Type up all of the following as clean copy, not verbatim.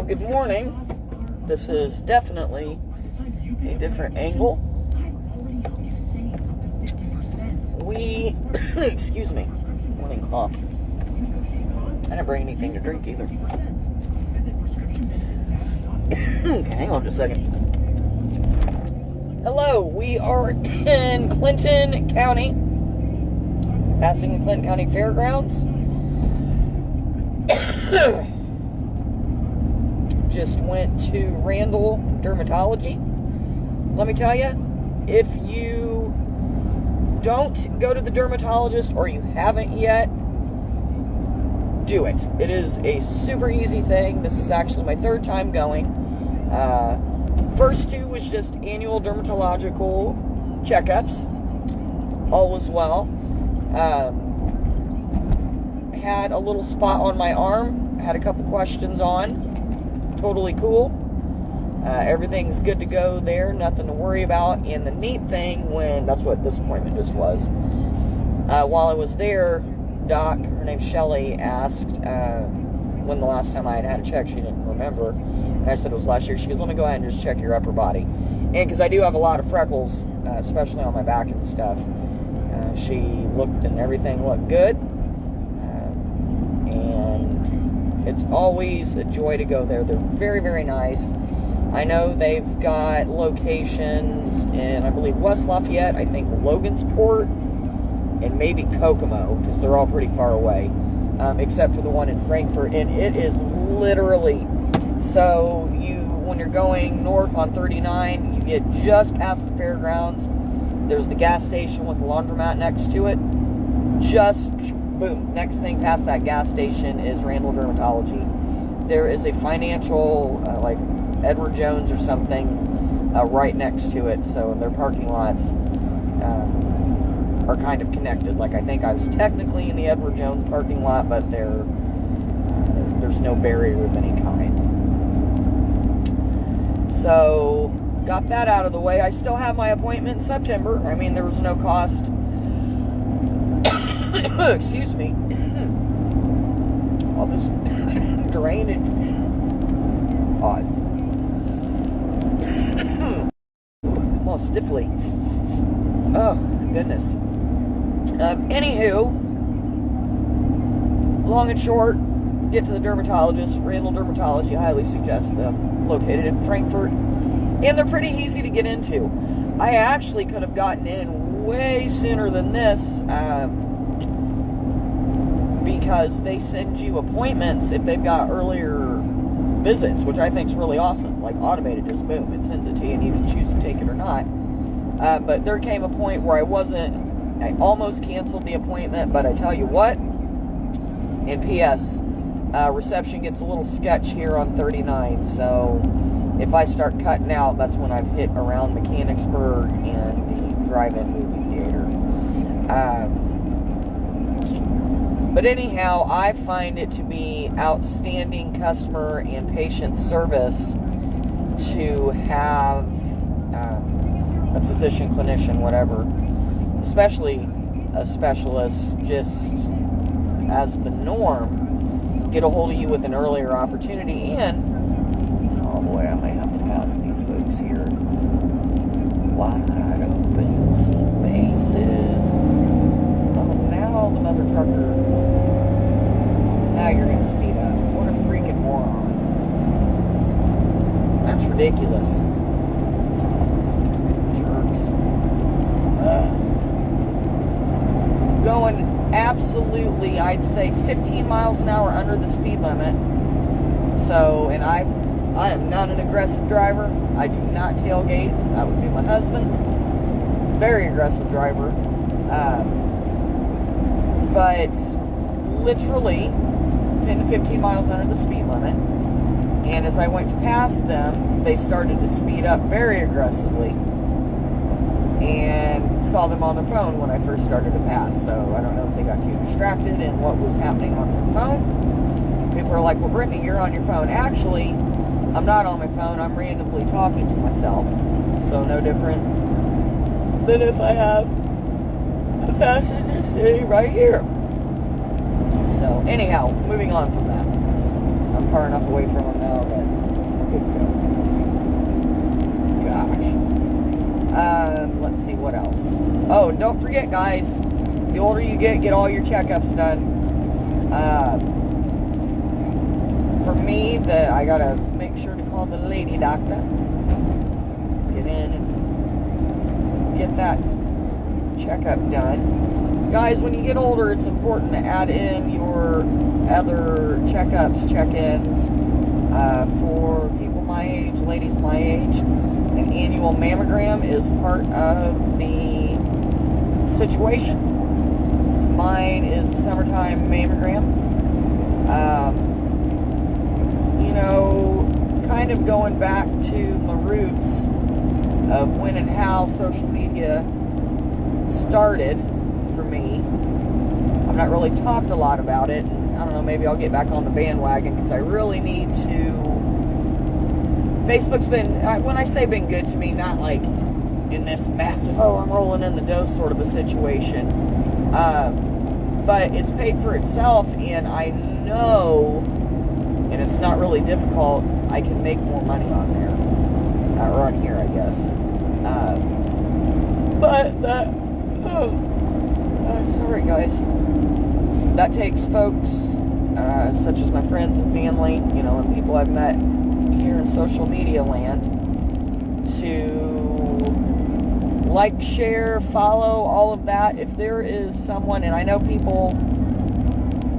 Well, good morning. This is definitely a different angle. Excuse me, morning cough. I didn't bring anything to drink either. Okay, hang on just a second. Hello, we are in Clinton County, passing the Clinton County Fairgrounds. Just went to Randall Dermatology. Let me tell you, if you don't go to the dermatologist or you haven't yet, do it. It is a super easy thing. This is actually my third time going. First two was just annual dermatological checkups. All was well. Had a little spot on my arm. Had a couple questions on. Totally cool. Everything's good to go there. Nothing to worry about. And the neat thing, that's what this appointment just was. While I was there, Doc, her name's Shelly, asked when the last time I had a check. She didn't remember. And I said it was last year. She goes, let me go ahead and just check your upper body. And because I do have a lot of freckles, especially on my back and stuff, she looked and everything looked good. And it's always a joy to go there. They're very, very nice. I know they've got locations in, I believe, West Lafayette, I think Logansport, and maybe Kokomo, because they're all pretty far away, except for the one in Frankfort. And it is literally, so when you're going north on 39, you get just past the fairgrounds. There's the gas station with a laundromat next to it. Just boom, next thing past that gas station is Randall Dermatology. There is a financial, like Edward Jones or something, right next to it. So their parking lots are kind of connected. Like, I think I was technically in the Edward Jones parking lot, but there's no barrier of any kind. So got that out of the way. I still have my appointment in September. I mean, there was no cost. Excuse me. All this drainage. Pause. Well, stiffly. Oh, goodness. Anywho, long and short, get to the dermatologist. Randall Dermatology, I highly suggest them. Located in Frankfort. And they're pretty easy to get into. I actually could have gotten in way sooner than this. Because they send you appointments if they've got earlier visits, which I think is really awesome. Like, automated, just boom, it sends it to you and you can choose to take it or not. But there came a point where I almost canceled the appointment, but I tell you what, and P.S., reception gets a little sketch here on 39, so if I start cutting out, that's when I've hit around Mechanicsburg and the drive-in movie theater. But anyhow, I find it to be outstanding customer and patient service to have a physician, clinician, whatever, especially a specialist, just as the norm, get a hold of you with an earlier opportunity. And, oh boy, I might have to pass these folks here. Wide open spaces. Now the mother trucker. Now you're going to speed up. What a freaking moron. That's ridiculous. Jerks. Going absolutely, I'd say 15 miles an hour under the speed limit. So, and I am not an aggressive driver. I do not tailgate. That would be my husband. Very aggressive driver. But literally 10 to 15 miles under the speed limit. And as I went to pass them, they started to speed up very aggressively. And saw them on their phone when I first started to pass. So I don't know if they got too distracted in what was happening on their phone. People are like, well, Brittany, you're on your phone. Actually, I'm not on my phone. I'm randomly talking to myself. So no different than if I have a passenger sitting right here. So anyhow, moving on from that. I'm far enough away from them now that we're good to go. Gosh. Let's see what else. Oh, and don't forget, guys, the older you get all your checkups done. For me, I gotta make sure to call the lady doctor. Get in and get that checkup done. Guys, when you get older, it's important to add in your other checkups, check-ins for people my age, ladies my age. An annual mammogram is part of the situation. Mine is a summertime mammogram. You know, kind of going back to my roots of when and how social media started for me. I've not really talked a lot about it. I don't know, maybe I'll get back on the bandwagon because I really need to. Facebook's been, when I say been good to me, not like in this massive, oh, I'm rolling in the dough sort of a situation. But it's paid for itself, and I know, and it's not really difficult, I can make more money on there. Or on here, I guess. But that, sorry guys. That takes folks, such as my friends and family, you know, and people I've met here in social media land, to like, share, follow, all of that. If there is someone, and I know people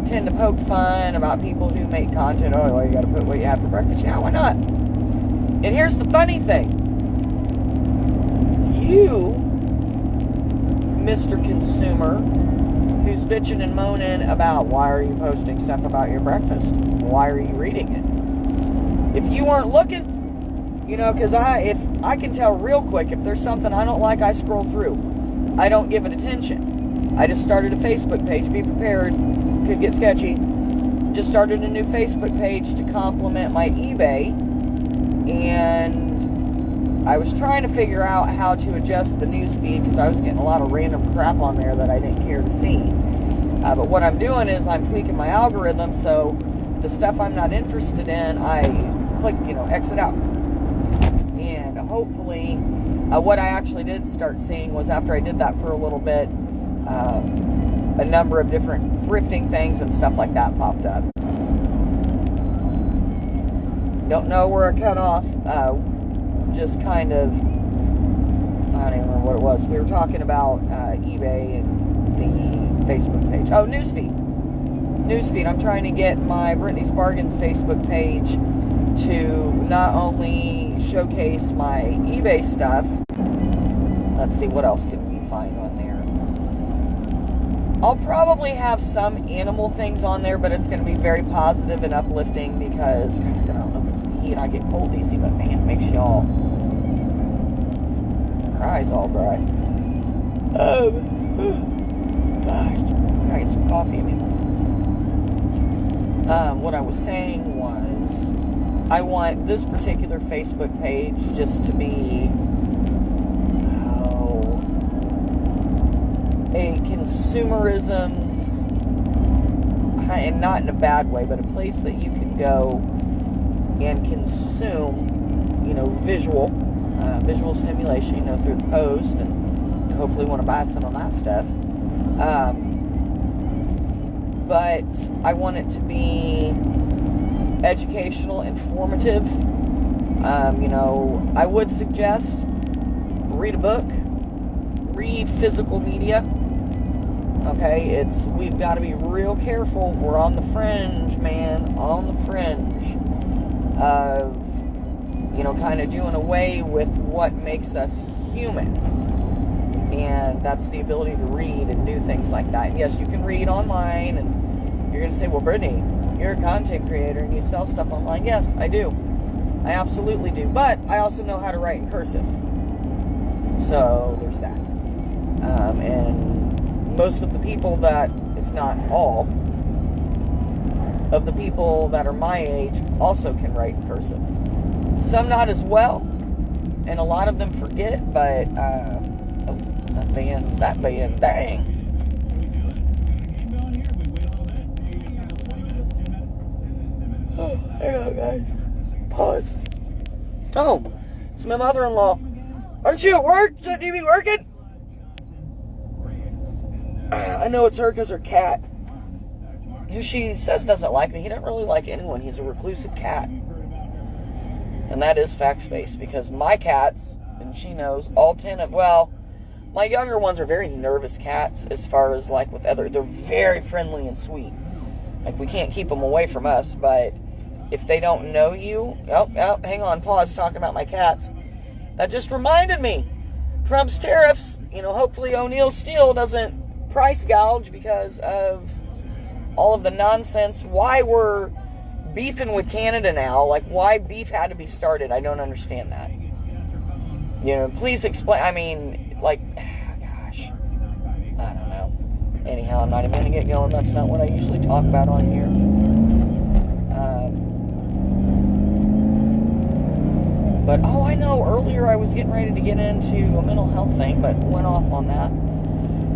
tend to poke fun about people who make content, oh, well, you gotta put what you have for breakfast. Yeah, why not? And here's the funny thing. You, Mr. Consumer, who's bitching and moaning about why are you posting stuff about your breakfast? Why are you reading it? If you weren't looking, you know, because if I can tell real quick, if there's something I don't like, I scroll through. I don't give it attention. I just started a Facebook page. Be prepared. Could get sketchy. Just started a new Facebook page to complement my eBay. And I was trying to figure out how to adjust the news feed because I was getting a lot of random crap on there that I didn't care to see. But what I'm doing is I'm tweaking my algorithm so the stuff I'm not interested in, I click, you know, exit out. And hopefully, what I actually did start seeing was after I did that for a little bit, a number of different thrifting things and stuff like that popped up. Don't know where I cut off. Just kind of, I don't even remember what it was. We were talking about eBay and the Facebook page. Oh, newsfeed. Newsfeed. I'm trying to get my Brittany's Bargains Facebook page to not only showcase my eBay stuff. Let's see, what else can we find on there? I'll probably have some animal things on there, but it's going to be very positive and uplifting because, I don't know if it's the heat, I get cold easy, but man, it makes y'all, your eyes all dry. Gosh, I gotta get some coffee in me. What I was saying was, I want this particular Facebook page just to be a consumerism's, and not in a bad way, but a place that you can go and consume, you know, visual stimulation, you know, through the post, and hopefully want to buy some of my stuff. But I want it to be educational, informative. You know, I would suggest read a book, read physical media. Okay, we've got to be real careful. We're on the fringe, man, on the fringe of, you know, kind of doing away with what makes us human. And that's the ability to read and do things like that. And yes, you can read online, and you're going to say, well, Brittany, you're a content creator and you sell stuff online. Yes, I do. I absolutely do. But I also know how to write in cursive. So there's that. And most of the people that, if not all, of the people that are my age also can write in cursive. Some not as well, and a lot of them forget, but, that van, dang. Oh, hang on, guys. Pause. Oh, it's my mother-in-law. Aren't you at work? Shouldn't you be working? I know it's her because her cat, who she says doesn't like me, he doesn't really like anyone. He's a reclusive cat. And that is fact-based, because my cats, and she knows, all 10 of, well, my younger ones are very nervous cats as far as, like, with other, they're very friendly and sweet. Like, we can't keep them away from us, but if they don't know you, hang on, pause, talking about my cats. That just reminded me, Trump's tariffs, hopefully O'Neill Steel doesn't price gouge because of all of the nonsense. Why we're beefing with Canada now, like why beef had to be started, I don't understand that. Please explain. I mean, like, gosh, I don't know. Anyhow, I'm not even going to get going. That's not what I usually talk about on here. But, I know, earlier I was getting ready to get into a mental health thing, but went off on that.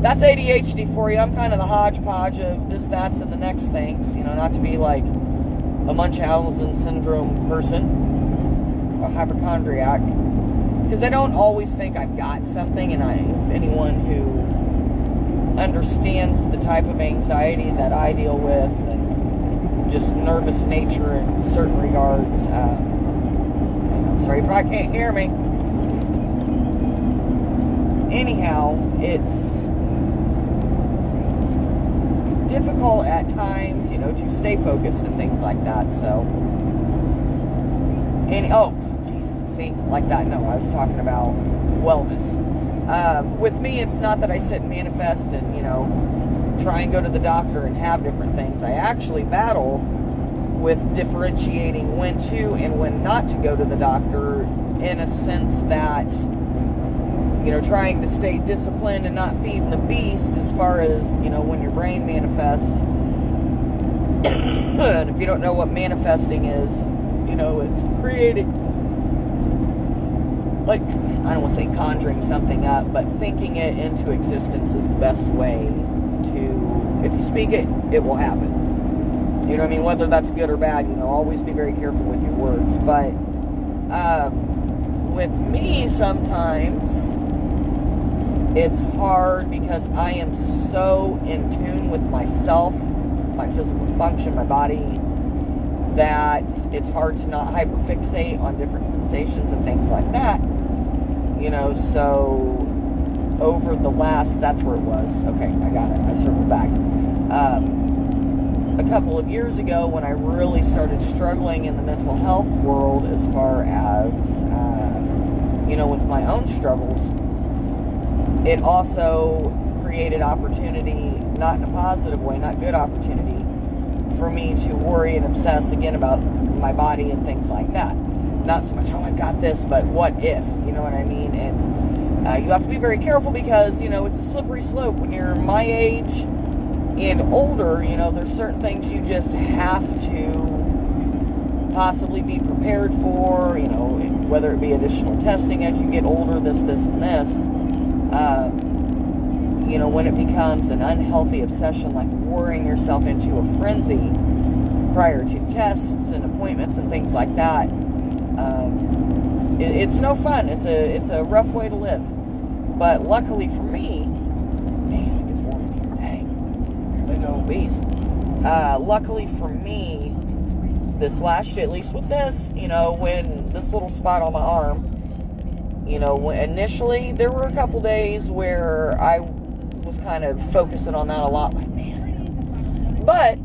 That's ADHD for you. I'm kind of the hodgepodge of this, that's, and the next things. Not to be like a Munchausen syndrome person, a hypochondriac, because I don't always think I've got something, and if anyone who understands the type of anxiety that I deal with, and just nervous nature in certain regards, I'm sorry, you probably can't hear me. Anyhow, it's difficult at times, to stay focused and things like that, so. See, like that, no, I was talking about wellness. With me, it's not that I sit and manifest and, try and go to the doctor and have different things. I actually battle with differentiating when to and when not to go to the doctor, in a sense that, trying to stay disciplined and not feeding the beast as far as, when your brain manifests. And if you don't know what manifesting is, it's creating, like, I don't want to say conjuring something up, but thinking it into existence is the best way to, if you speak it, it will happen. You know what I mean? Whether that's good or bad, always be very careful with your words. But with me, sometimes it's hard because I am so in tune with myself, my physical function, my body, that it's hard to not hyperfixate on different sensations and things like that. So over the last, that's where it was. Okay, I got it. I circled back. A couple of years ago, when I really started struggling in the mental health world as far as, with my own struggles, it also created opportunity, not in a positive way, not good opportunity, for me to worry and obsess again about my body and things like that. Not so much, I've got this, but what if, you know what I mean? And you have to be very careful because, it's a slippery slope. When you're my age and older, there's certain things you just have to possibly be prepared for, whether it be additional testing as you get older, this, and this. When it becomes an unhealthy obsession, like worrying yourself into a frenzy prior to tests and appointments and things like that, it's no fun. It's a rough way to live. But luckily for me, man, it gets warm in here. Dang, big old beast. Luckily for me, this last year, at least with this, when this little spot on my arm, when initially there were a couple days where I was kind of focusing on that a lot, like, man. But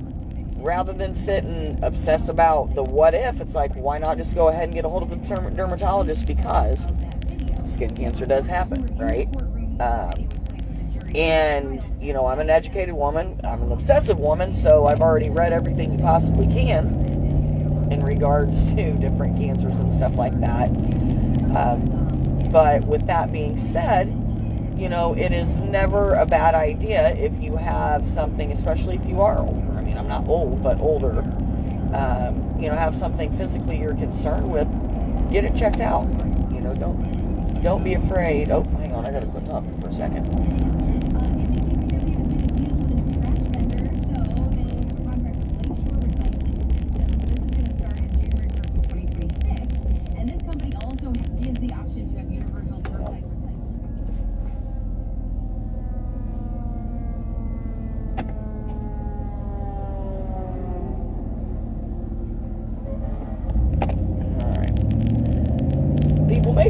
rather than sit and obsess about the what if, it's like, why not just go ahead and get a hold of a dermatologist, because skin cancer does happen, right? And, I'm an educated woman, I'm an obsessive woman, so I've already read everything you possibly can in regards to different cancers and stuff like that. But with that being said, it is never a bad idea if you have something, especially if you are older. I mean, I'm not old, but older. Have something physically you're concerned with, get it checked out. Don't be afraid. Oh, hang on, I gotta quit talking for a second.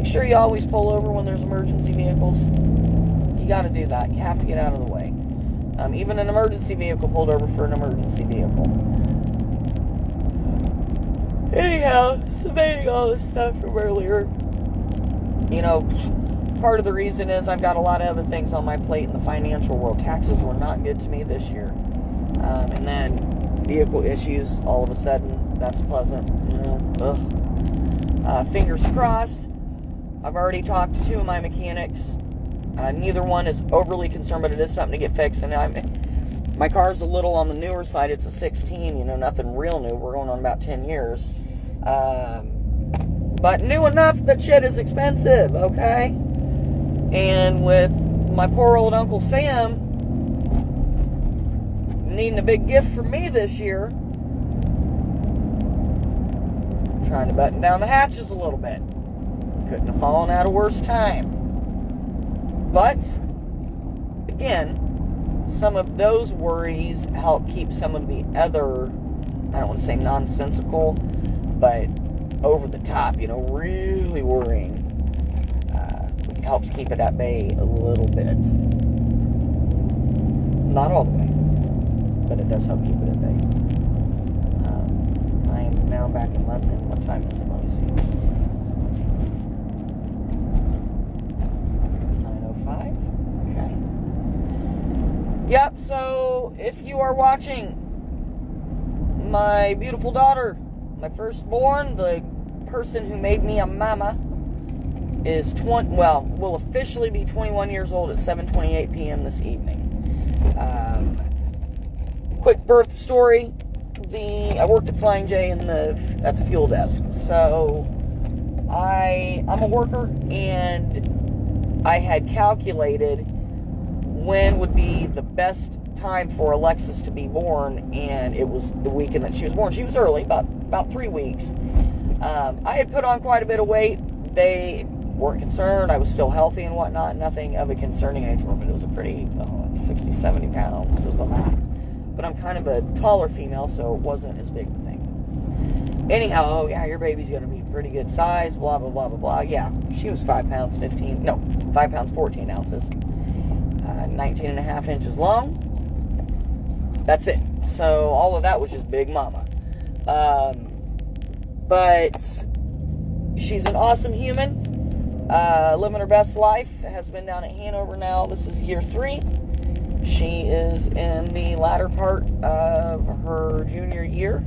make sure you always pull over when there's emergency vehicles. You got to do that. You have to get out of the way. Even an emergency vehicle pulled over for an emergency vehicle. Anyhow, submitting all this stuff from earlier. Part of the reason is I've got a lot of other things on my plate in the financial world. Taxes were not good to me this year. And then vehicle issues, all of a sudden, that's pleasant. Fingers crossed. I've already talked to two of my mechanics. Neither one is overly concerned, but it is something to get fixed. And my car's a little on the newer side. It's a 16, nothing real new. We're going on about 10 years. But new enough that shit is expensive, okay? And with my poor old Uncle Sam needing a big gift from me this year, trying to button down the hatches a little bit. Couldn't have fallen at a worse time. But, again, some of those worries help keep some of the other, I don't want to say nonsensical, but over the top, really worrying. Helps keep it at bay a little bit. Not all the way, but it does help keep it at bay. I am now back in London. What time is it? Let me see. 9:05. Okay. Yep, so if you are watching, my beautiful daughter, my firstborn, the person who made me a mama, is will officially be 21 years old at 7:28 p.m. this evening. Quick birth story. I worked at Flying J at the fuel desk. So I'm a worker, and I had calculated when would be the best time for Alexis to be born, and it was the weekend that she was born. She was early, about 3 weeks. I had put on quite a bit of weight. They weren't concerned. I was still healthy and whatnot. Nothing of a concerning age group, but it was a pretty 60, 70 pounds. It was a lot. But I'm kind of a taller female, so it wasn't as big a thing. Anyhow, oh yeah, your baby's going to be pretty good size, blah, blah, blah, blah, blah. Yeah, she was 5 pounds 14 ounces, 19 and a half inches long. That's it. So all of that was just big mama. But she's an awesome human. Living her best life. Has been down at Hanover now. This is year 3. She is in the latter part of her junior year.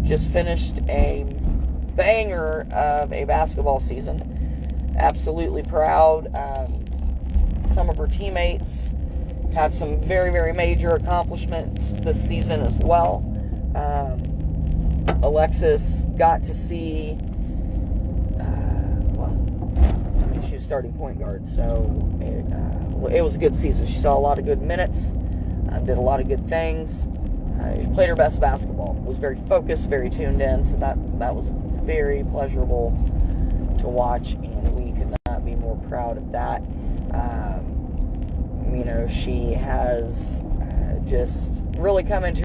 Just finished a banger of a basketball season. Absolutely proud. Some of her teammates had some very, very major accomplishments this season as well. Alexis got to see, she was starting point guard, so it was a good season. She saw a lot of good minutes, did a lot of good things. She played her best basketball. Was very focused, very tuned in, so that was very pleasurable to watch, and we could not be more proud of that. She has just really come into